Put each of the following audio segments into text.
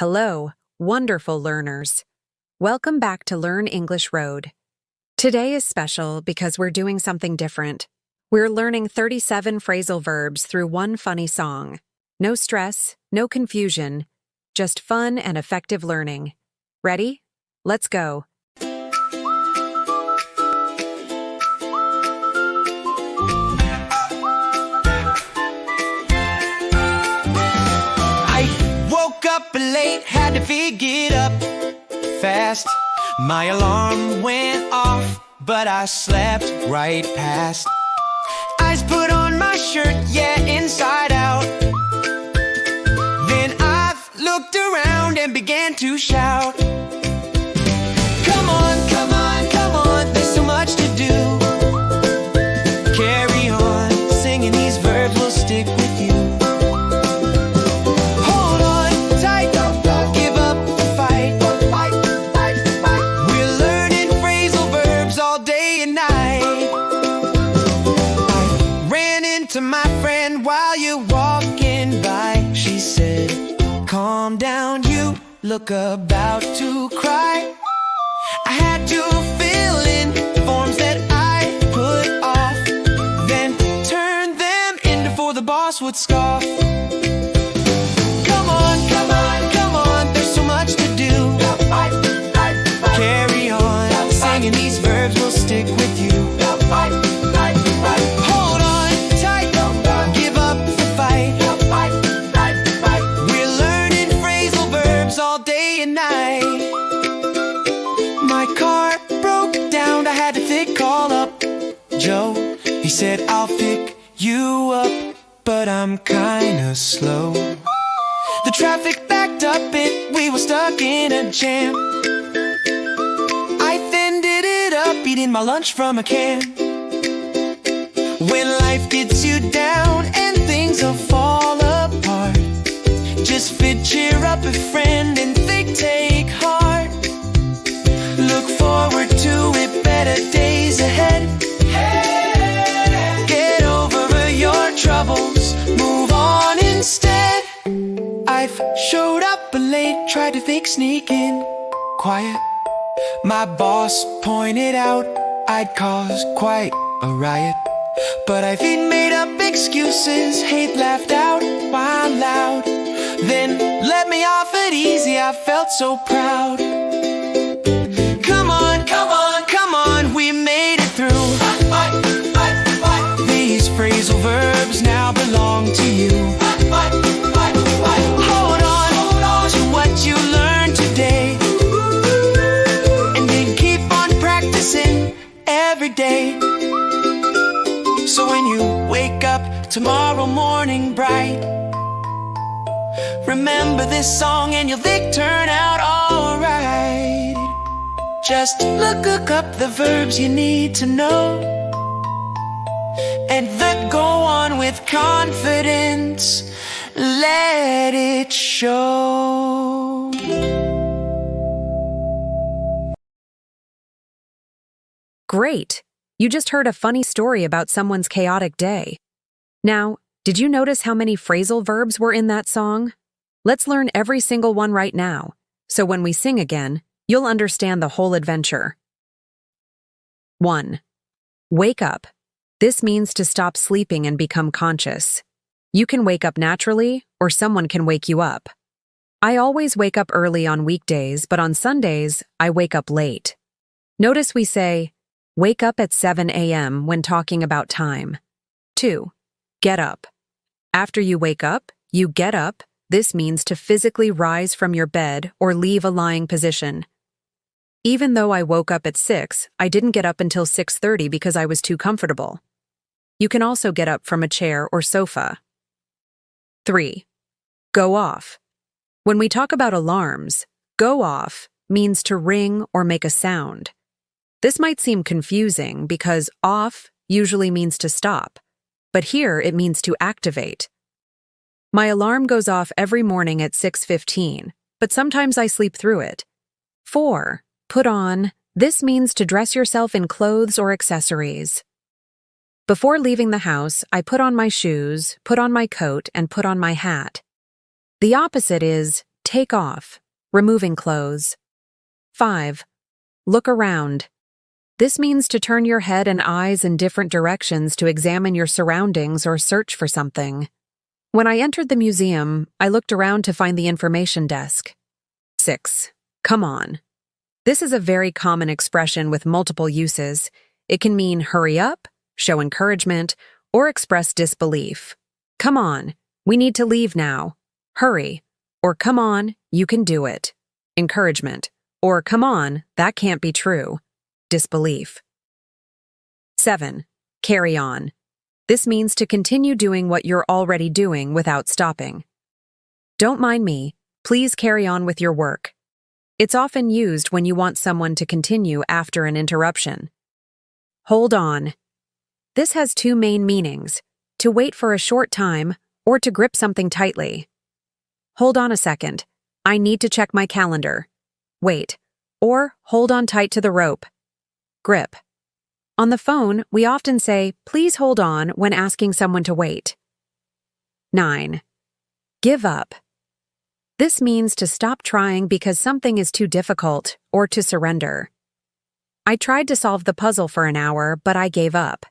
Hello, wonderful learners. Welcome back to Learn English Road. Today is special because we're doing something different. We're learning 37 phrasal verbs through one funny song. No stress, no confusion, just fun and effective learning. Ready? Let's go. Woke up late, had to figure it up fast. My alarm went off, but I slept right past. Eyes put on my shirt, yeah, inside out. Then I've looked around and began to shout. Come on, come on, come on, there's so much to do. Carry on, singing these verbs will stick with you. To my friend while you're walking by, she said, calm down, you look about to cry. I had to fill in forms that I put off, then turn them in before the boss would scoff. Come on, come on, come on, there's so much to do. Carry on, singing these verbs will stick with you. Call up Joe. He said, I'll pick you up, but I'm kinda slow. The traffic backed up and we were stuck in a jam. I fended it up, eating my lunch from a can. When life gets you down and things will fall apart, just cheer up a friend and think, take heart. Look forward to it, better days ahead. Get over your troubles, move on instead. I've showed up late, tried to fake sneaking quiet. My boss pointed out I'd caused quite a riot, but I've made up excuses, hate laughed out while loud. Then let me off it easy, I felt so proud. Come on, come on, come on, we made it through. These phrasal verbs now belong to you. Hold on to what you learned today, and then keep on practicing every day. So when you wake up tomorrow morning bright, remember this song and you'll think turn out alright. Just look up the verbs you need to know, and then go on with confidence. Let it show. Great! You just heard a funny story about someone's chaotic day. Now, did you notice how many phrasal verbs were in that song? Let's learn every single one right now, so when we sing again, you'll understand the whole adventure. 1. Wake up. This means to stop sleeping and become conscious. You can wake up naturally, or someone can wake you up. I always wake up early on weekdays, but on Sundays, I wake up late. Notice we say, wake up at 7 a.m. when talking about time. 2. Get up. After you wake up, you get up. This means to physically rise from your bed or leave a lying position. Even though I woke up at 6, I didn't get up until 6:30 because I was too comfortable. You can also get up from a chair or sofa. 3. Go off. When we talk about alarms, go off means to ring or make a sound. This might seem confusing because off usually means to stop, but here it means to activate. My alarm goes off every morning at 6:15, but sometimes I sleep through it. 4. Put on. This means to dress yourself in clothes or accessories. Before leaving the house, I put on my shoes, put on my coat, and put on my hat. The opposite is Take off, removing clothes. 5. Look around. This means to turn your head and eyes in different directions to examine your surroundings or search for something. When I entered the museum, I looked around to find the information desk. 6. Come on. This is a very common expression with multiple uses. It can mean hurry up, show encouragement, or express disbelief. Come on, we need to leave now. Hurry. Or come on, you can do it. Encouragement. Or come on, that can't be true. Disbelief. 7. Carry on. This means to continue doing what you're already doing without stopping. Don't mind me, please carry on with your work. It's often used when you want someone to continue after an interruption. Hold on. This has two main meanings: to wait for a short time or to grip something tightly. Hold on a second. I need to check my calendar. Wait. Or hold on tight to the rope. Grip. On the phone, we often say, please hold on when asking someone to wait. 9. Give up. This means to stop trying because something is too difficult or to surrender. I tried to solve the puzzle for an hour, but I gave up.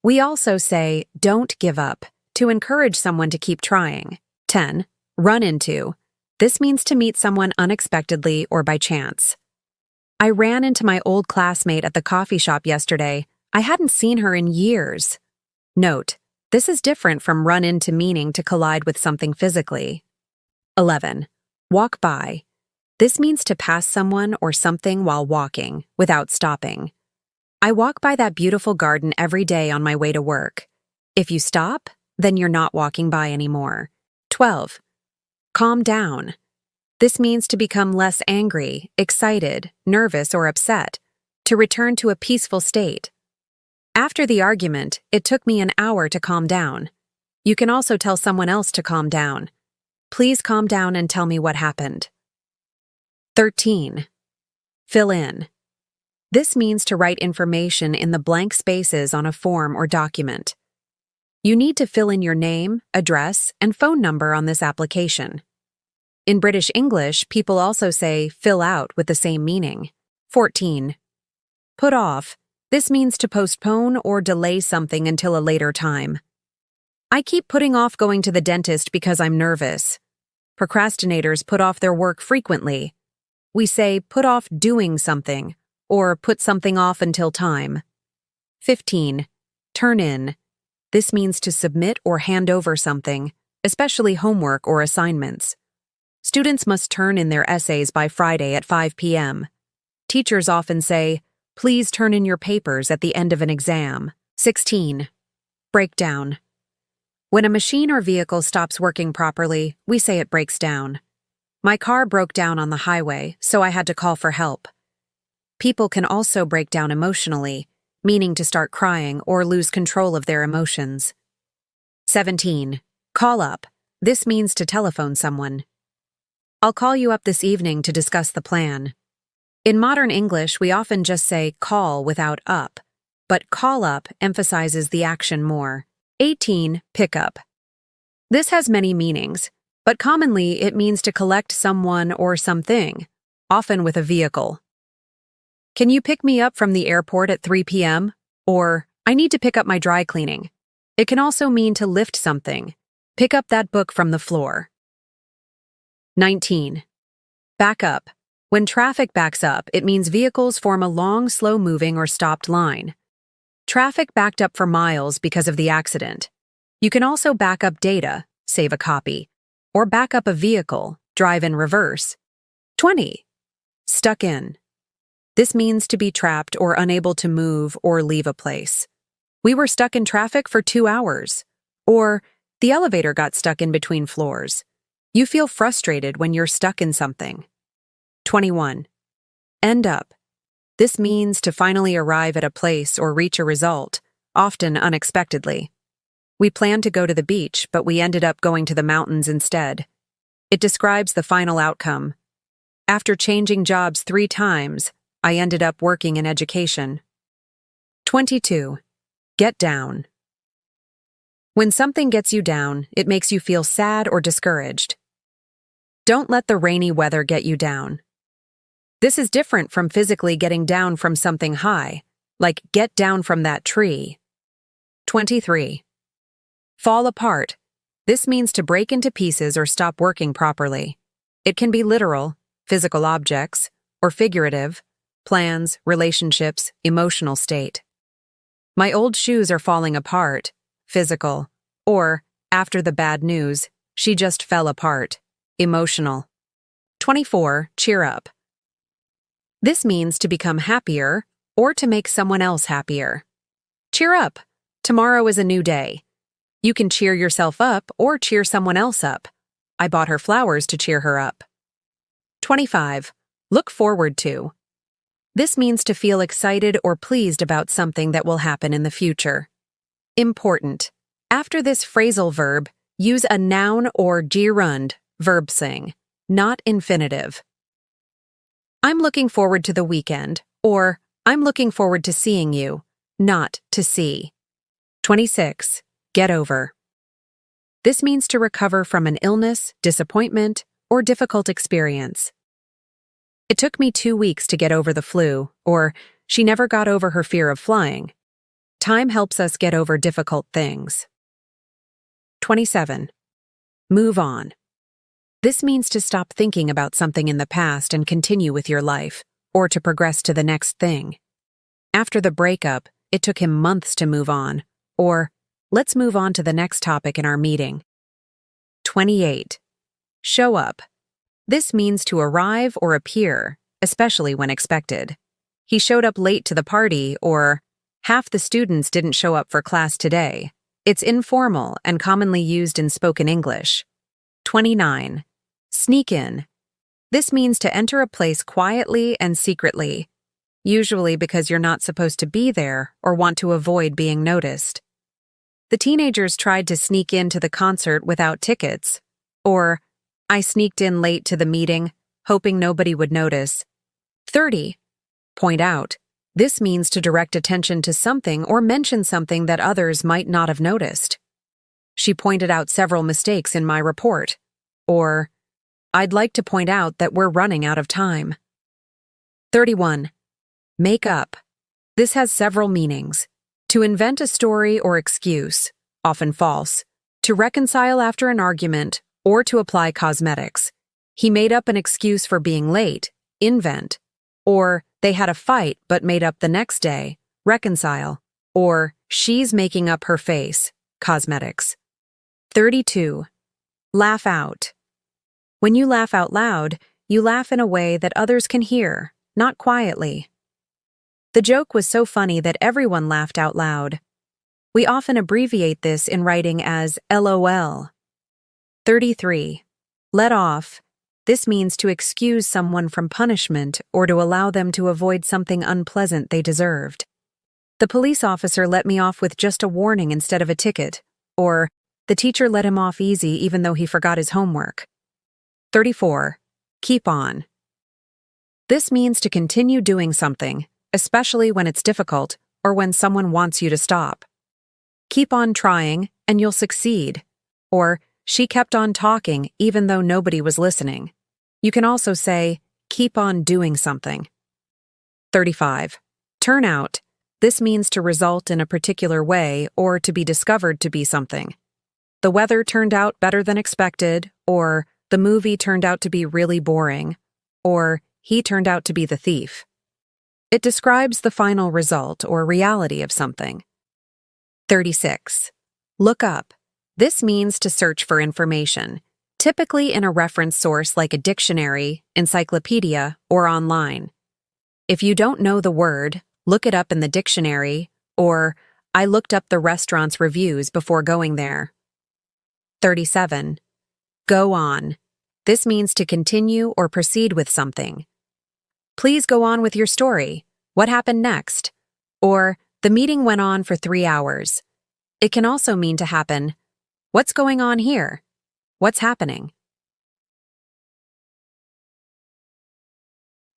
We also say, don't give up, to encourage someone to keep trying. 10. Run into. This means to meet someone unexpectedly or by chance. I ran into my old classmate at the coffee shop yesterday. I hadn't seen her in years. Note, this is different from run into meaning to collide with something physically. 11. Walk by. This means to pass someone or something while walking, without stopping. I walk by that beautiful garden every day on my way to work. If you stop, then you're not walking by anymore. 12. Calm down. This means to become less angry, excited, nervous, or upset, to return to a peaceful state. After the argument, it took me an hour to calm down. You can also tell someone else to calm down. Please calm down and tell me what happened. 13. Fill in. This means to write information in the blank spaces on a form or document. You need to fill in your name, address, and phone number on this application. In British English, people also say fill out with the same meaning. 14. Put off. This means to postpone or delay something until a later time. I keep putting off going to the dentist because I'm nervous. Procrastinators put off their work frequently. We say put off doing something or put something off until time. 15. Turn in. This means to submit or hand over something, especially homework or assignments. Students must turn in their essays by Friday at 5 p.m. Teachers often say, please turn in your papers at the end of an exam. 16. Breakdown. When a machine or vehicle stops working properly, we say it breaks down. My car broke down on the highway, so I had to call for help. People can also break down emotionally, meaning to start crying or lose control of their emotions. 17. Call up. This means to telephone someone. I'll call you up this evening to discuss the plan. In modern English, we often just say call without up, but call up emphasizes the action more. 18. Pick up. This has many meanings, but commonly it means to collect someone or something, often with a vehicle. Can you pick me up from the airport at 3 p.m.? Or, I need to pick up my dry cleaning. It can also mean to lift something. Pick up that book from the floor. 19. Back up. When traffic backs up, it means vehicles form a long, slow-moving or stopped line. Traffic backed up for miles because of the accident. You can also back up data, save a copy, or back up a vehicle, drive in reverse. 20. Stuck in. This means to be trapped or unable to move or leave a place. We were stuck in traffic for 2 hours. Or, the elevator got stuck in between floors. You feel frustrated when you're stuck in something. 21. End up. This means to finally arrive at a place or reach a result, often unexpectedly. We planned to go to the beach, but we ended up going to the mountains instead. It describes the final outcome. After changing jobs 3 times, I ended up working in education. 22. Get down. When something gets you down, it makes you feel sad or discouraged. Don't let the rainy weather get you down. This is different from physically getting down from something high, like get down from that tree. 23. Fall apart. This means to break into pieces or stop working properly. It can be literal, physical objects, or figurative, plans, relationships, emotional state. My old shoes are falling apart, physical, or, after the bad news, she just fell apart, emotional. 24. Cheer up. This means to become happier or to make someone else happier. Cheer up. Tomorrow is a new day. You can cheer yourself up or cheer someone else up. I bought her flowers to cheer her up. 25. Look forward to. This means to feel excited or pleased about something that will happen in the future. Important. After this phrasal verb, use a noun or gerund verb sing, not infinitive. I'm looking forward to the weekend, or I'm looking forward to seeing you, not to see. 26. Get over. This means to recover from an illness, disappointment, or difficult experience. It took me 2 weeks to get over the flu, or she never got over her fear of flying. Time helps us get over difficult things. 27. Move on. This means to stop thinking about something in the past and continue with your life, or to progress to the next thing. After the breakup, it took him months to move on, or let's move on to the next topic in our meeting. 28. Show up. This means to arrive or appear, especially when expected. He showed up late to the party, or half the students didn't show up for class today. It's informal and commonly used in spoken English. 29. Sneak in. This means to enter a place quietly and secretly, usually because you're not supposed to be there or want to avoid being noticed. The teenagers tried to sneak into the concert without tickets, or I sneaked in late to the meeting, hoping nobody would notice. 30. Point out. This means to direct attention to something or mention something that others might not have noticed. She pointed out several mistakes in my report. Or, I'd like to point out that we're running out of time. 31. Make up. This has several meanings. To invent a story or excuse, often false, to reconcile after an argument, or to apply cosmetics. He made up an excuse for being late, invent, or they had a fight but made up the next day, reconcile, or she's making up her face, cosmetics. 32. Laugh out. When you laugh out loud, you laugh in a way that others can hear, not quietly. The joke was so funny that everyone laughed out loud. We often abbreviate this in writing as LOL. 33. Let off. This means to excuse someone from punishment or to allow them to avoid something unpleasant they deserved. The police officer let me off with just a warning instead of a ticket, or the teacher let him off easy even though he forgot his homework. 34. Keep on. This means to continue doing something, especially when it's difficult or when someone wants you to stop. Keep on trying and you'll succeed. Or, she kept on talking even though nobody was listening. You can also say, keep on doing something. 35. Turn out. This means to result in a particular way or to be discovered to be something. The weather turned out better than expected, or the movie turned out to be really boring, or he turned out to be the thief. It describes the final result or reality of something. 36. Look up. This means to search for information, typically in a reference source like a dictionary, encyclopedia, or online. If you don't know the word, look it up in the dictionary, or I looked up the restaurant's reviews before going there. 37. Go on. This means to continue or proceed with something. Please go on with your story. What happened next? Or, the meeting went on for 3 hours. It can also mean to happen, what's going on here? What's happening?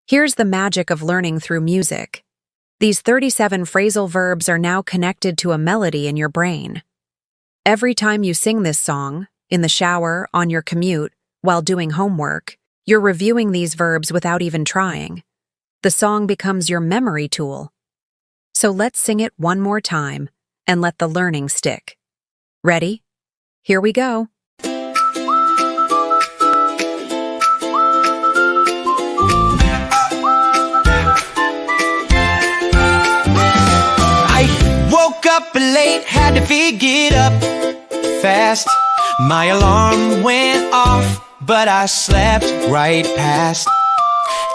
Here's the magic of learning through music. These 37 phrasal verbs are now connected to a melody in your brain. Every time you sing this song, in the shower, on your commute, while doing homework, you're reviewing these verbs without even trying. The song becomes your memory tool. So let's sing it one more time and let the learning stick. Ready? Here we go. Woke up late, had to figure it up fast. My alarm went off, but I slept right past.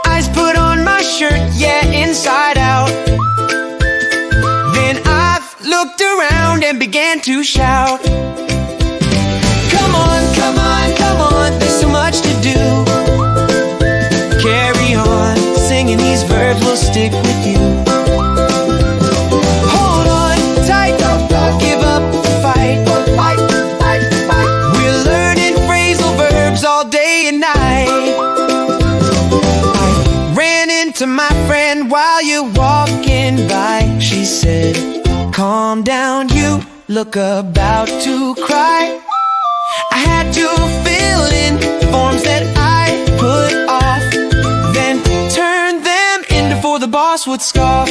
Eyes put on my shirt, yeah, inside out. Then I've looked around and began to shout. Come on, come on, come on, there's so much to do. Carry on, singing these verbs will stick with you. Give up the fight. We're learning phrasal verbs all day and night. I ran into my friend while you're walking by. She said, calm down, you look about to cry. I had to fill in forms that I put off, then turn them in before the boss would scoff.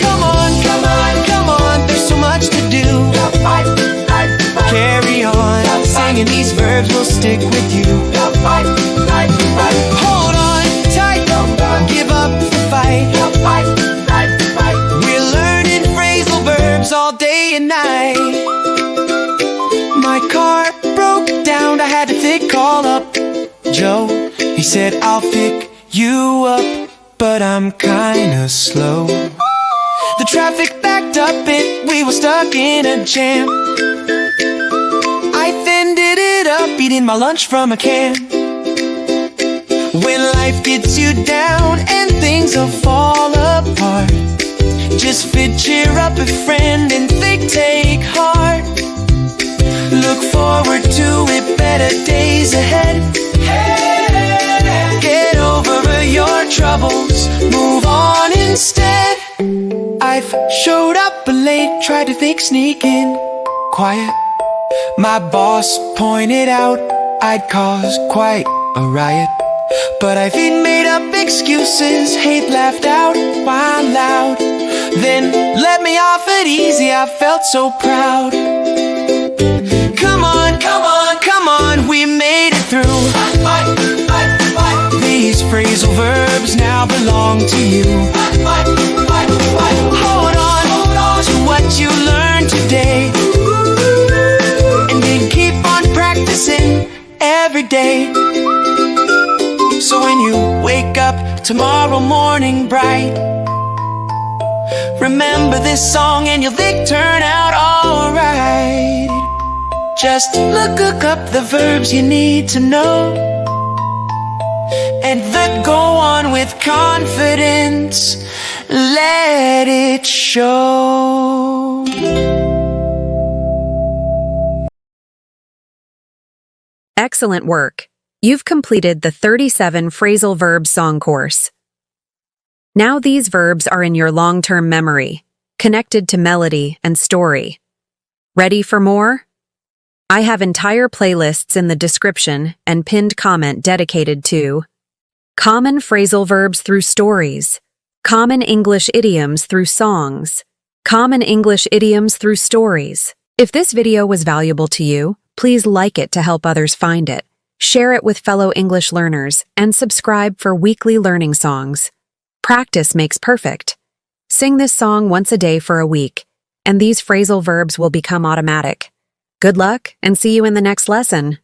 Come on, come on, come on, there's so much to do. Carry on, singing these verbs will stick with you. Hold on tight, give up the fight. We're learning phrasal verbs all day and night. My car broke down, I had to call up Joe. He said, I'll pick you up, but I'm kinda slow. The traffic backed up and we were stuck in a jam. I ended it up eating my lunch from a can. When life gets you down and things will fall apart, just cheer up a friend and take heart. Look forward to it, better days ahead. Get over your troubles, move on instead. I've showed up late, tried to fake sneaking quiet. My boss pointed out I'd cause quite a riot, but I've made up excuses, hate laughed out while loud. Then let me off it easy, I felt so proud. Come on, come on, come on, we made it through. These phrasal verbs now belong to you. Hold on to what you learned today, and then keep on practicing every day. So when you wake up tomorrow morning bright, remember this song and you'll think turn out alright. Just look up the verbs you need to know, and then go on with confidence. Let it show. Excellent work. You've completed the 37 Phrasal Verbs song course. Now these verbs are in your long-term memory, connected to melody and story. Ready for more? I have entire playlists in the description and pinned comment dedicated to common phrasal verbs through stories, common English idioms through songs, common English idioms through stories. If this video was valuable to you, please like it to help others find it, share it with fellow English learners, and subscribe for weekly learning songs. Practice makes perfect. Sing this song once a day for a week, and these phrasal verbs will become automatic. Good luck, and see you in the next lesson.